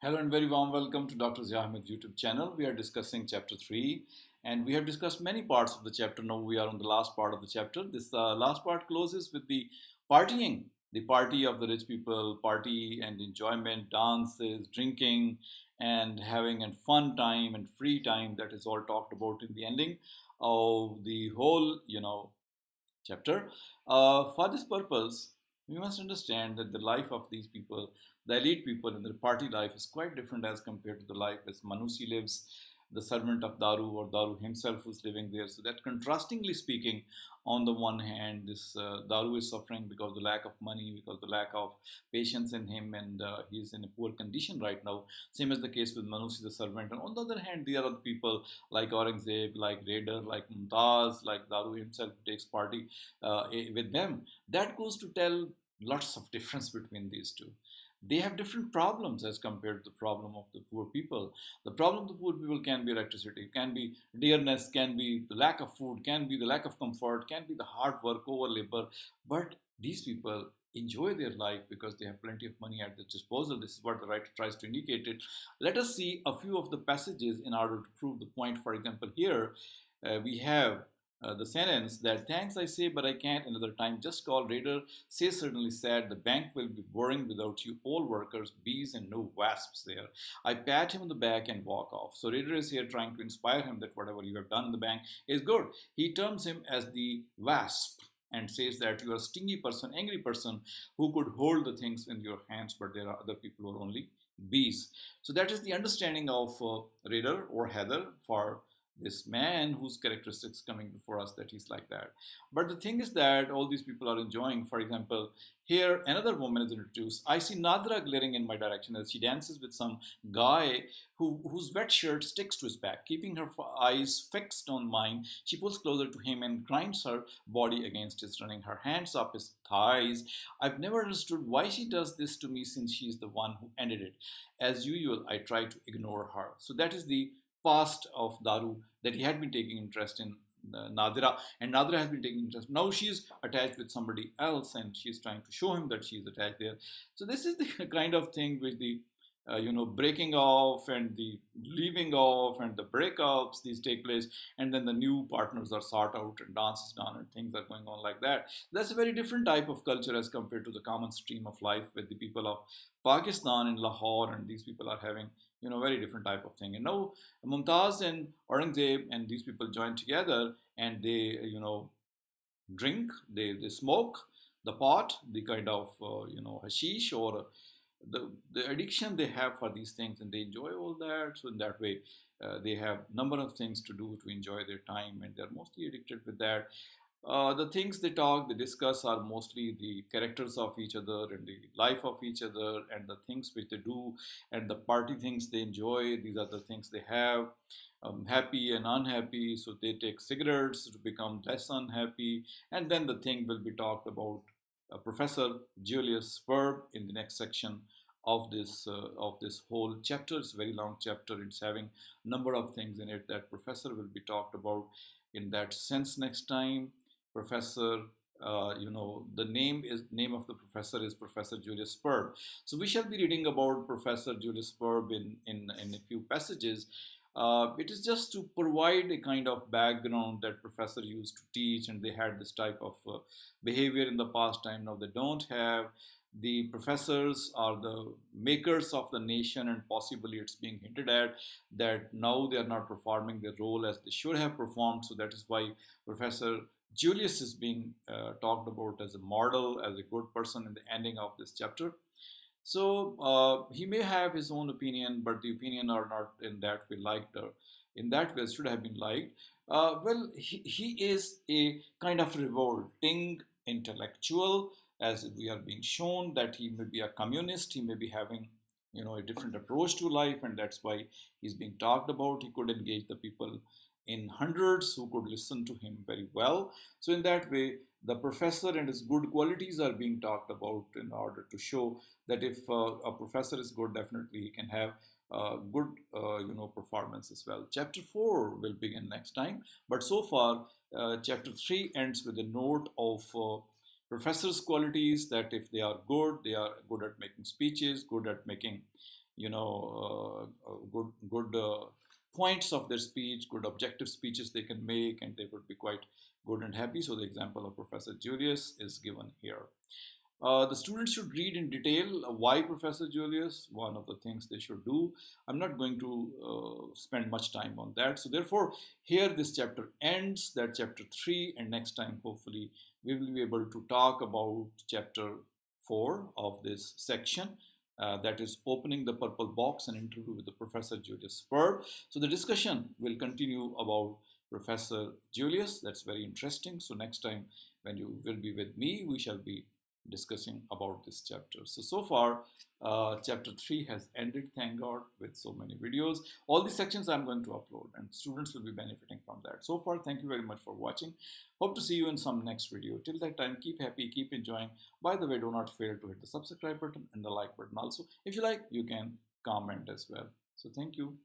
Hello and very warm welcome to Dr. Ahmed YouTube channel. We are discussing chapter 3 and we have discussed many parts of the chapter. Now we are on the last part of the chapter. This last part closes with the partying, the party of the rich people, party and enjoyment, dances, drinking and having a fun time and free time. That is all talked about in the ending of the whole, chapter. For this purpose, we must understand that the life of these people, the elite people in their party life, is quite different as compared to the life as Manusi lives, the servant of Daru or Daru himself who's living there. So that contrastingly speaking, on the one hand, this Daru is suffering because of the lack of money, because of the lack of patience in him, and he's in a poor condition right now. Same as the case with Manusi the servant. And on the other hand, there are other people like Aurangzeb, like Raider, like Mumtaz, like Daru himself takes party with them. That goes to tell lots of difference between these two. They have different problems as compared to the problem of the poor people. The problem of the poor people can be electricity, can be dearness, can be the lack of food, can be the lack of comfort, can be the hard work, over labor. But these people enjoy their life because they have plenty of money at their disposal. This is what the writer tries to indicate it. Let us see a few of the passages in order to prove the point. For example, here we have the sentence that thanks I say, but I can't another time. Just call Raider. Say certainly said, the bank will be boring without you. All workers, bees, and no wasps there. I pat him on the back and walk off. So Raider is here trying to inspire him that whatever you have done in the bank is good. He terms him as the wasp and says that you are a stingy person, angry person who could hold the things in your hands, but there are other people who are only bees. So that is the understanding of Raider or Heather for this man whose characteristics coming before us, that he's like that. But the thing is that all these people are enjoying. For example, here another woman is introduced. I see Nadra glaring in my direction as she dances with some guy whose wet shirt sticks to his back. Keeping her eyes fixed on mine, she pulls closer to him and grinds her body against his, running her hands up his thighs. I've never understood why she does this to me, since she's the one who ended it. As usual, I try to ignore her. So that is the past of Daru, that he had been taking interest in Nadira, and Nadira has been taking interest. Now she's attached with somebody else, and she's trying to show him that she's attached there. So this is the kind of thing with the breaking off and the leaving off and the breakups, these take place, and then the new partners are sought out and dances done and things are going on like that. That's a very different type of culture as compared to the common stream of life with the people of Pakistan and Lahore, and these people are having very different type of thing. And now Mumtaz and Aurangzeb and these people join together and they drink, they smoke the pot, the kind of hashish or the addiction they have for these things, and they enjoy all that. So in that way, they have number of things to do to enjoy their time, and they're mostly addicted with that. The things they talk, they discuss are mostly the characters of each other and the life of each other and the things which they do and the party things they enjoy. These are the things they have, happy and unhappy. So they take cigarettes to become less unhappy. And then the thing will be talked about Professor Julius Verb in the next section of this whole chapter. It's a very long chapter. It's having a number of things in it that professor will be talked about in that sense next time. Professor, the name of the professor is Professor Julius Verb. So we shall be reading about Professor Julius Verb in a few passages. It is just to provide a kind of background that professor used to teach, and they had this type of behavior in the past time. Now they don't have. The professors are the makers of the nation, and possibly it's being hinted at that now they are not performing their role as they should have performed. So that is why Professor Julius is being talked about as a model, as a good person in the ending of this chapter. So he may have his own opinion, but the opinion are not in that way liked, or in that way should have been liked. Well, he is a kind of revolting intellectual, as we are being shown that he may be a communist, he may be having a different approach to life, and that's why he's being talked about. He could engage the people in hundreds who could listen to him very well. So in that way, the professor and his good qualities are being talked about in order to show that if a professor is good, definitely he can have good performance as well. Chapter 4 will begin next time, but so far chapter 3 ends with a note of professors' qualities, that if they are good at making speeches, good at making good points of their speech, good objective speeches they can make, and they would be quite good and happy. So the example of Professor Julius is given here. The students should read in detail why Professor Julius, one of the things they should do. I'm not going to spend much time on that. So therefore, here this chapter ends, that chapter 3, and next time, hopefully, we will be able to talk about chapter 4 of this section. That is opening the purple box, an interview with the Professor Julius Spurb. So the discussion will continue about Professor Julius. That's very interesting. So next time when you will be with me, we shall be discussing about this chapter. So far, chapter 3 has ended, thank God, with so many videos. All these sections I'm going to upload, and students will be benefiting from that. So far, thank you very much for watching. Hope to see you in some next video. Till that time, keep happy, keep enjoying. By the way, do not fail to hit the subscribe button and the like button also. If you like, you can comment as well. So thank you.